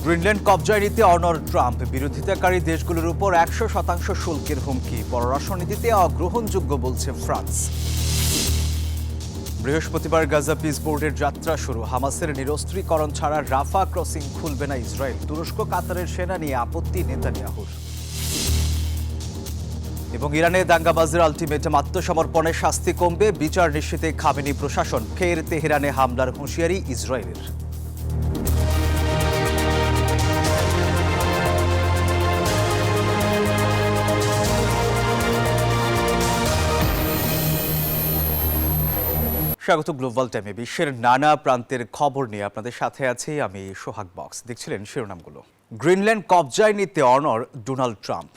Greenland কবজায় নিতে অনড় Trump, বিরোধিতাকারী দেশগুলোর উপর 100% শুল্কের হুমকি, পররাষ্ট্রনীতিতে অগ্রহণযোগ্য বলছে ফ্রান্স। বৃহস্পতিবার গাজা পিস বোর্ডের যাত্রা শুরু, হামাসের নিরস্ত্রীকরণ ছাড়া রাফা ক্রসিং খুলবে না ইসরায়েল, তুরস্ক কাতারের সেনা নিয়ে আপত্তি নেতানিয়াহুর। এবং ইরানে দাঙ্গাবাজদের আলটিমেটাম, আত্মসমর্পণে শাস্তি কমবে, বিচার নিশ্চিতে খামেনি প্রশাসন, ফের তেহরানে হামলার হুঁশিয়ারি ইসরায়েলের। স্বাগত গ্লোবাল টাইমে। বিশ্বের নানা প্রান্তের খবর নিয়ে আপনাদের সাথে আছি আমি সোহাগ বক্স। দেখছিলেন শিরোনামগুলো। গ্রিনল্যান্ড কবজায় নিতে অনড় ডোনাল্ড ট্রাম্প,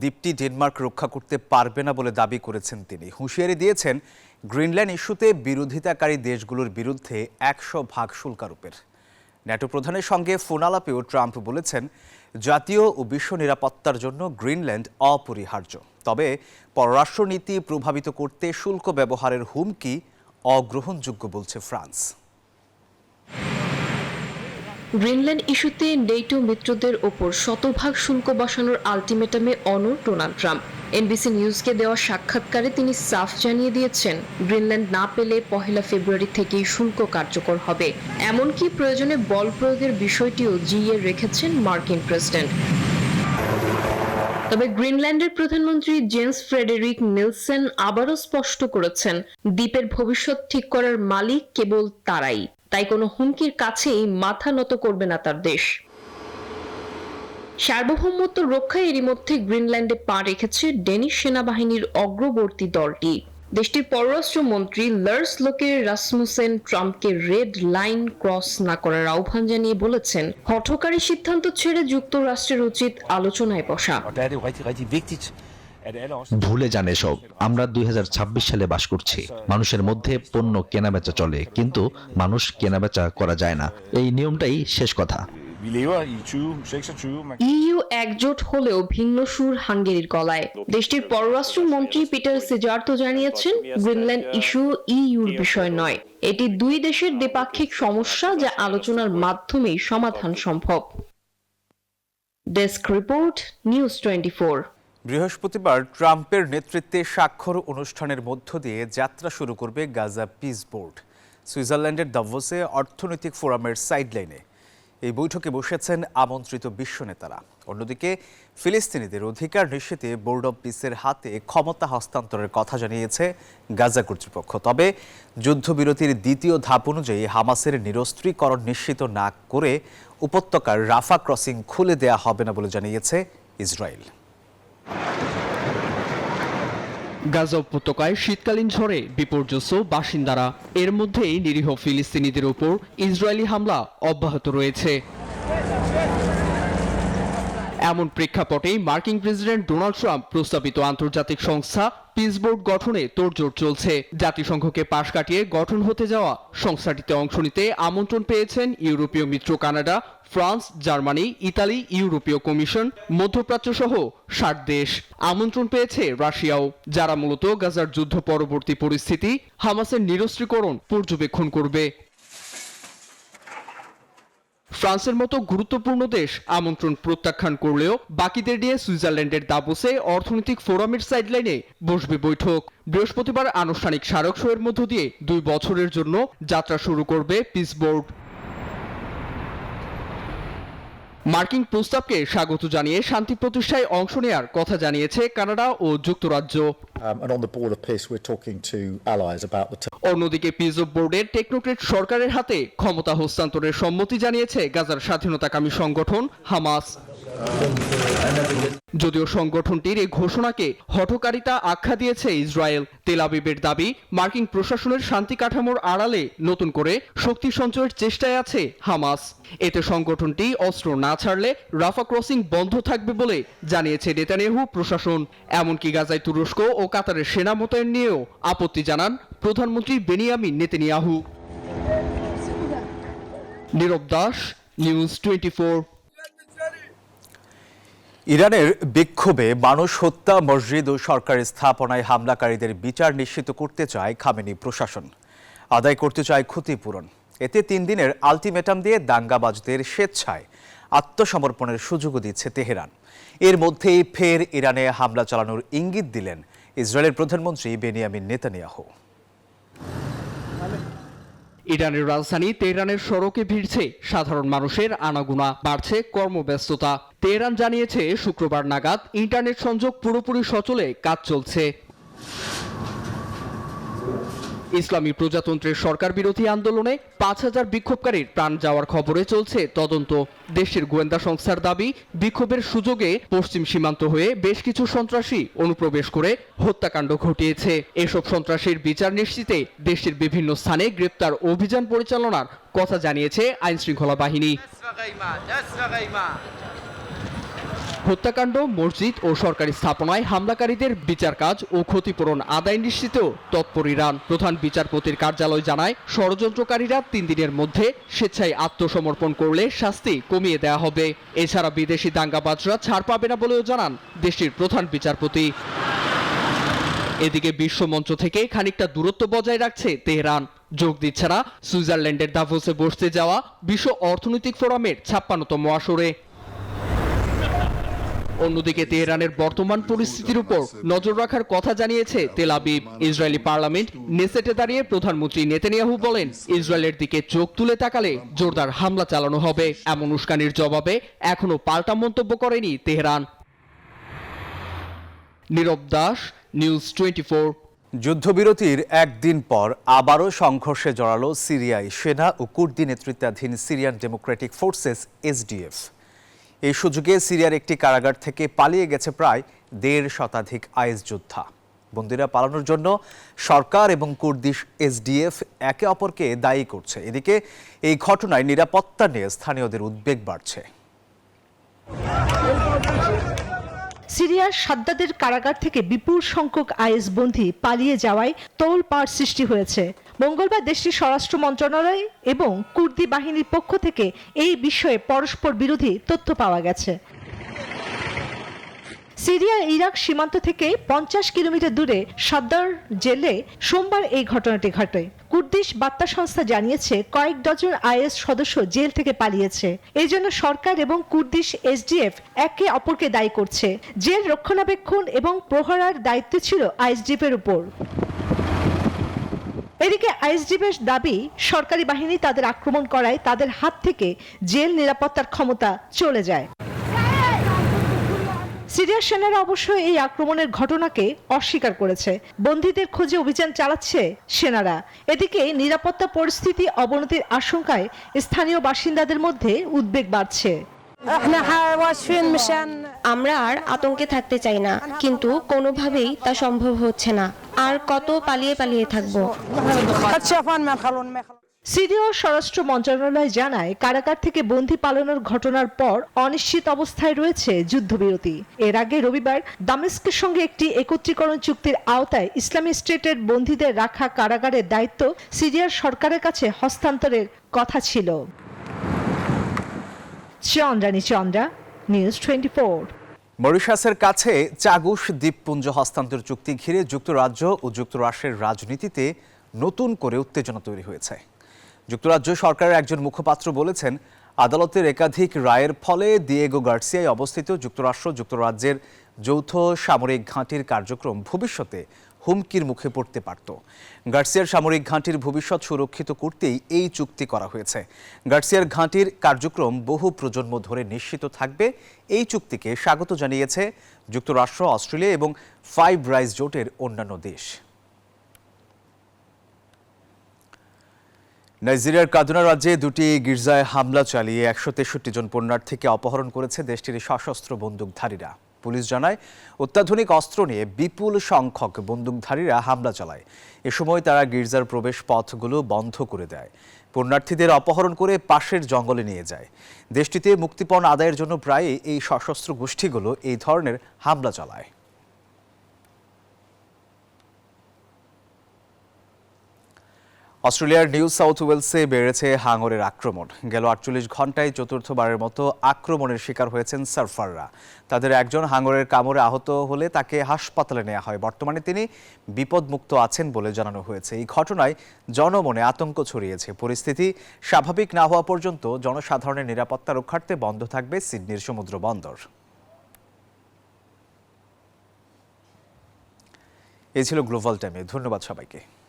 দ্বীপটি ডেনমার্ক রক্ষা করতে পারবে না বলে দাবি করেছেন তিনি। হুঁশিয়ারি দিয়েছেন গ্রিনল্যান্ড ইস্যুতে বিরোধিতাকারী দেশগুলোর বিরুদ্ধে 100% শুল্ক আরোপের। ন্যাটো প্রধানের সঙ্গে ফোন আলাপেও ট্রাম্প বলেছেন জাতীয় ও বিশ্ব নিরাপত্তার জন্য গ্রিনল্যান্ড অপরিহার্য। তবে পররাষ্ট্রনীতি প্রভাবিত করতে শুল্ক ব্যবহারের হুমকি অগ্রহণযোগ্য বলছে ফ্রান্স। গ্রিনল্যান্ড ইস্যুতে নেটো মিত্রদের ওপর 100% শুল্ক বসানোর আলটিমেটামে অনড় ডোনাল্ড ট্রাম্প। এনবিসি নিউজকে দেওয়া সাক্ষাৎকারে তিনি সাফ জানিয়ে দিয়েছেন গ্রিনল্যান্ড না পেলে 1 ফেব্রুয়ারি থেকেই শুল্ক কার্যকর হবে। এমনকি প্রয়োজনে বল প্রয়োগের বিষয়টিও জিইয়ে রেখেছেন মার্কিন প্রেসিডেন্ট। তবে গ্রিনল্যান্ডের প্রধানমন্ত্রী জেন্স ফ্রেডেরিক নিলসেন আবারও স্পষ্ট করেছেন দ্বীপের ভবিষ্যৎ ঠিক করার মালিক কেবল তারাই, তাই কোনো হুমকির কাছেই মাথা নত করবে না তার দেশ। সার্বভৌমত্ব রক্ষায় এরই মধ্যে গ্রিনল্যান্ডে পা রেখেছে ডেনিশ সেনাবাহিনীর অগ্রবর্তী দলটি। দেশটির পররাষ্ট্রমন্ত্রী লার্স লোকে রাসমুসেন ট্রাম্পকে রেড লাইন ক্রস না করার আহ্বান জানিয়ে বলেছেন হঠকারী সিদ্ধান্ত ছেড়ে যুক্তরাষ্ট্রের উচিত আলোচনায় বসা। ভুলে যান এসব, আমরা 2026 সালে বাস করছি। মানুষের মধ্যে পণ্য কেনাবেচা চলে, কিন্তু মানুষ কেনাবেচা করা যায় না। এই নিয়মটাই শেষ কথা। ইইউ একজোট হলেও ভিন্ন সুর হাঙ্গেরির গলায়। দেশটির পররাষ্ট্রমন্ত্রী পিটার সিজার্তো জানিয়েছেন গ্রিনল্যান্ড ইস্যু ইইউর বিষয় নয়, এটি দুই দেশের দ্বিপাক্ষিক সমস্যা যা আলোচনার মাধ্যমেই সমাধান সম্ভব। Desk report, news 24। বৃহস্পতিবার ট্রাম্পের নেতৃত্বে স্বাক্ষর অনুষ্ঠানের মধ্য দিয়ে যাত্রা শুরু করবে গাজা পিস বোর্ড। সুইজারল্যান্ডের দাভোসে অর্থনৈতিক ফোরামের সাইডলাইনে এই বৈঠকে বসেছেন আমন্ত্রিত বিশ্ব নেতারা। অন্যদিকে ফিলিস্তিনিদের অধিকার নিশ্চিতে বোর্ড অব পিসের হাতে ক্ষমতা হস্তান্তরের কথা জানিয়েছে গাজা কর্তৃপক্ষ। তবে যুদ্ধবিরতির দ্বিতীয় ধাপ অনুযায়ী হামাসের নিরস্ত্রীকরণ নিশ্চিত না করে উপত্যকার রাফা ক্রসিং খুলে দেয়া হবে না বলে জানিয়েছে ইসরায়েল। গাজা উপত্যকায় শীতকালীন ঝড়ে বিপর্যস্ত বাসিন্দারা, এর মধ্যেই নিরীহ ফিলিস্তিনিদের উপর ইসরায়েলি হামলা অব্যাহত রয়েছে। এমন প্রেক্ষাপটেই মার্কিন প্রেসিডেন্ট ডোনাল্ড ট্রাম্প প্রস্তাবিত আন্তর্জাতিক সংস্থা পিস বোর্ড গঠনে তোড়জোড় চলছে। জাতিসংঘকে পাশ কাটিয়ে গঠন হতে যাওয়া সংস্থাটিতে অংশ নিতে আমন্ত্রণ পেয়েছেন ইউরোপীয় মিত্র কানাডা, ফ্রান্স, জার্মানি, ইতালি, ইউরোপীয় কমিশন, মধ্যপ্রাচ্য সহ 60 দেশ। আমন্ত্রণ পেয়েছে রাশিয়াও, যারা মূলত গাজার যুদ্ধ পরবর্তী পরিস্থিতি, হামাসের নিরস্ত্রীকরণ পর্যবেক্ষণ করবে। ফ্রান্সের মতো গুরুত্বপূর্ণ দেশ আমন্ত্রণ প্রত্যাখ্যান করলেও বাকিদের নিয়ে সুইজারল্যান্ডের দাভোসে অর্থনৈতিক ফোরামের সাইডলাইনে বসবে বৈঠক। বৃহস্পতিবার আনুষ্ঠানিক স্মারক শোয়ের মধ্য দিয়ে 2 বছরের জন্য যাত্রা শুরু করবে পিস বোর্ড। মার্কিন প্রস্তাবকে স্বাগত জানিয়ে শান্তি প্রতিষ্ঠায় অংশ নেয়ার কথা জানিয়েছে কানাডা ও যুক্তরাজ্য। অন্যদিকে পিস বোর্ডের টেকনোক্রেট সরকারের হাতে ক্ষমতা হস্তান্তরের সম্মতি জানিয়েছে গাজার স্বাধীনতাকামী সংগঠন হামাস। যদিও সংগঠনটির এই ঘোষণাকে হঠকারিতা আখ্যা দিয়েছে ইসরায়েল। তেল আবিবের দাবি, মার্কিন প্রশাসনের শান্তি কাঠামোর আড়ালে নতুন করে শক্তি সঞ্চয়ের চেষ্টায় আছে হামাস। এতে সংগঠনটি অস্ত্র না ছাড়লে রাফা ক্রসিং বন্ধ থাকবে বলে জানিয়েছে নেতানিয়াহু প্রশাসন। এমনকি গাজায় তুরস্ক ও কাতারের সেনা মোতায়েন নিয়েও আপত্তি জানান প্রধানমন্ত্রী বেনিয়ামিন নেতানিয়াহু। নীরব দাস, নিউজ 24। ইরানের বিক্ষোভে মানুষ হত্যা, মসজিদ ও সরকারি স্থাপনায় হামলাকারীদের বিচার নিশ্চিত করতে চায় খামেনি প্রশাসন, আদায় করতে চায় ক্ষতিপূরণ। এতে 3 দিনের আলটিমেটাম দিয়ে দাঙ্গাবাজদের স্বেচ্ছায় আত্মসমর্পণের সুযোগও দিচ্ছে তেহরান। এর মধ্যেই ফের ইরানে হামলা চালানোর ইঙ্গিত দিলেন ইসরায়েলের প্রধানমন্ত্রী বেনিয়ামিন নেতানিয়াহু। ইরানের রাজধানী তেহরানের সড়কে ভিড়ছে সাধারণ মানুষের আনাগোনা, বাড়ছে কর্মব্যস্ততা। তেহরান জানিয়েছে শুক্রবার নাগাদ ইন্টারনেট সংযোগ পুরোপুরি সচলে কাজ চলছে। ইসলামী প্রজাতন্ত্রের সরকার বিরোধী আন্দোলনে 5,000 বিক্ষোভকারীর প্রাণ যাওয়ার খবরে চলছে তদন্ত। দেশের গোয়েন্দা সংস্থার দাবি, বিক্ষোভের সুযোগে পশ্চিম সীমান্ত হয়ে বেশ কিছু সন্ত্রাসী অনুপ্রবেশ করে হত্যাকাণ্ড ঘটিয়েছে। এসব সন্ত্রাসীর বিচার নিশ্চিতে দেশের বিভিন্ন স্থানে গ্রেপ্তার অভিযান পরিচালনার কথা জানিয়েছে আইনশৃঙ্খলা বাহিনী। হত্যাকাণ্ড, মসজিদ ও সরকারি স্থাপনায় হামলাকারীদের বিচার কাজ ও ক্ষতিপূরণ আদায় নিশ্চিতেও তৎপর ইরান। প্রধান বিচারপতির কার্যালয় জানায়, ষড়যন্ত্রকারীরা 3 দিনের মধ্যে স্বেচ্ছায় আত্মসমর্পণ করলে শাস্তি কমিয়ে দেওয়া হবে। এছাড়া বিদেশি দাঙ্গাবাজরা ছাড় পাবে না বলেও জানান দেশটির প্রধান বিচারপতি। এদিকে বিশ্বমঞ্চ থেকে খানিকটা দূরত্ব বজায় রাখছে তেহরান। যোগ দিচ্ছে না সুইজারল্যান্ডের দাভোসে বসতে যাওয়া বিশ্ব অর্থনৈতিক ফোরামের 56তম আসরে। অন্যদিকে তেহরানের বর্তমান পরিস্থিতির উপর নজর রাখার কথা জানিয়েছে তেল আবিব। ইসরায়েলি পার্লামেন্ট নেসেটে দাঁড়িয়ে প্রধানমন্ত্রী নেতানিয়াহু বলেন, ইসরায়েলের দিকে চোখ তুলে তাকালে জোরদার হামলা চালানো হবে। এমন উস্কানির জবাবে এখনো পাল্টা মন্তব্য করেনি তেহরান। নীরব দাস, নিউজ 24। যুদ্ধবিরতির একদিন পর আবারও সংঘর্ষে জড়ালো সিরিয়ায় সেনা ও কুর্দি নেতৃত্বাধীন সিরিয়ান ডেমোক্রেটিক ফোর্সেস এসডিএফ। এই সুযোগে সিরিয়ার একটি কারাগার থেকে পালিয়ে গেছে প্রায় 1.5 শতাধিক আইএস যোদ্ধা। বন্দীরা পালানোর জন্য সরকার এবং কুর্দি এসডিএফ একে অপরকে দায়ী করছে। এদিকে এই ঘটনায় নিরাপত্তা নিয়ে স্থানীয়দের উদ্বেগ বাড়ছে। সিরিয়ার সাদ্দাদের কারাগার থেকে বিপুল সংখ্যক আইএস বন্দী পালিয়ে যাওয়ায় তোলপাড় সৃষ্টি হয়েছে। মঙ্গলবার দেশটির স্বরাষ্ট্র মন্ত্রণালয় এবং কুর্দি বাহিনীর পক্ষ থেকে এই বিষয়ে পরস্পর বিরোধী তথ্য পাওয়া গেছে। সিরিয়া ইরাক সীমান্ত থেকে 50 কিলোমিটার দূরে সাদ্দার জেলে সোমবার এই ঘটনাটি ঘটে। কুর্দিশ বার্তা সংস্থা জানিয়েছে, কয়েক ডজন আইএস সদস্য জেল থেকে পালিয়েছে। এই জন্য সরকার এবং কুর্দিশ এসডিএফ একে অপরকে দায়ী করছে। জেল রক্ষণাবেক্ষণ এবং প্রহরার দায়িত্ব ছিল আইএসডিএফের উপর। এদিকে আইএসডিএফের দাবি, সরকারি বাহিনী তাদের আক্রমণ করায় তাদের হাত থেকে জেল নিরাপত্তার ক্ষমতা চলে যায়। সিরিয়ার সেনারা অবশ্য এই আক্রমণের ঘটনাকে অস্বীকার করেছে। বন্দীদের খোঁজে অভিযান চালাচ্ছে সেনারা। এদিকে নিরাপত্তা পরিস্থিতি অবনতির আশঙ্কায় স্থানীয় বাসিন্দাদের মধ্যে উদ্বেগ বাড়ছে। আমরা আর আতঙ্কে থাকতে চাই না, কিন্তু কোনোভাবেই তা সম্ভব হচ্ছে না। আর কত পালিয়ে পালিয়ে থাকবো। সিরিয় স্বরাষ্ট্র মন্ত্রণালয় জানায়, কারাগার থেকে বন্দী পালানোর ঘটনার পর অনিশ্চিত অবস্থায় রয়েছে যুদ্ধবিরতি। এর আগে রবিবার দামেস্কের সঙ্গে একটি একত্রীকরণ চুক্তির আওতায় ইসলামী স্টেটের বন্দীদের রাখা কারাগারের দায়িত্ব সিরিয়ার সরকারের কাছে হস্তান্তরের কথা ছিল। চন্দ্রা, নিউজ 24। মরিশাসের কাছে চাগুস দ্বীপপুঞ্জ হস্তান্তর চুক্তি ঘিরে যুক্তরাজ্য ও যুক্তরাষ্ট্রের রাজনীতিতে নতুন করে উত্তেজনা তৈরি হয়েছে। যুক্তরাজ্য সরকারের একজন মুখপাত্র বলেছেন, আদালতের একাধিক রায়ের ফলে দিয়েগো গার্সিয়ায় অবস্থিত যুক্তরাজ্যের যৌথ সামরিক ঘাঁটির কার্যক্রম ভবিষ্যতে হুমকির মুখে পড়তে পারত। গার্সিয়ার সামরিক ঘাঁটির ভবিষ্যৎ সুরক্ষিত করতেই এই চুক্তি করা হয়েছে। গার্সিয়ার ঘাঁটির কার্যক্রম বহু প্রজন্ম ধরে নিশ্চিত থাকবে। এই চুক্তিকে স্বাগত জানিয়েছে যুক্তরাষ্ট্র, অস্ট্রেলিয়া এবং 5 রাইজ জোটের অন্যান্য দেশ। নাইজেরিয়ার কাদুনা রাজ্যে 2টি গির্জায় হামলা চালিয়ে 163 জন পুণ্যার্থীকে অপহরণ করেছে দেশটির সশস্ত্র বন্দুকধারীরা। পুলিশ জানায়, অত্যাধুনিক অস্ত্র নিয়ে বিপুল সংখ্যক বন্দুকধারীরা হামলা চালায়। এ সময় তারা গির্জার প্রবেশ পথগুলো বন্ধ করে দেয়। পুণ্যার্থীদের অপহরণ করে পাশের জঙ্গলে নিয়ে যায়। দেশটিতে মুক্তিপণ আদায়ের জন্য প্রায়ই এই সশস্ত্র গোষ্ঠীগুলো এই ধরনের হামলা চালায়। অস্ট্রেলিয়ার নিউ সাউথ ওয়েলসে বেড়েছে হাঙরের আক্রমণ। গেল 48 ঘন্টায় চতুর্থবারের মতো আক্রমণের শিকার হয়েছেন সার্ফাররা। তাদের একজন হাঙরের কামড়ে আহত হলে তাকে হাসপাতালে নেওয়া হয়। বর্তমানে তিনি বিপদমুক্ত আছেন বলে জানানো হয়েছে। এই ঘটনায় জনমনে আতঙ্ক ছড়িয়েছে। পরিস্থিতি স্বাভাবিক না হওয়া পর্যন্ত জনসাধারণের নিরাপত্তা রক্ষার্থে বন্ধ থাকবে সিডনির সমুদ্র বন্দর। এই ছিল গ্লোবাল টাইমে। ধন্যবাদ সবাইকে।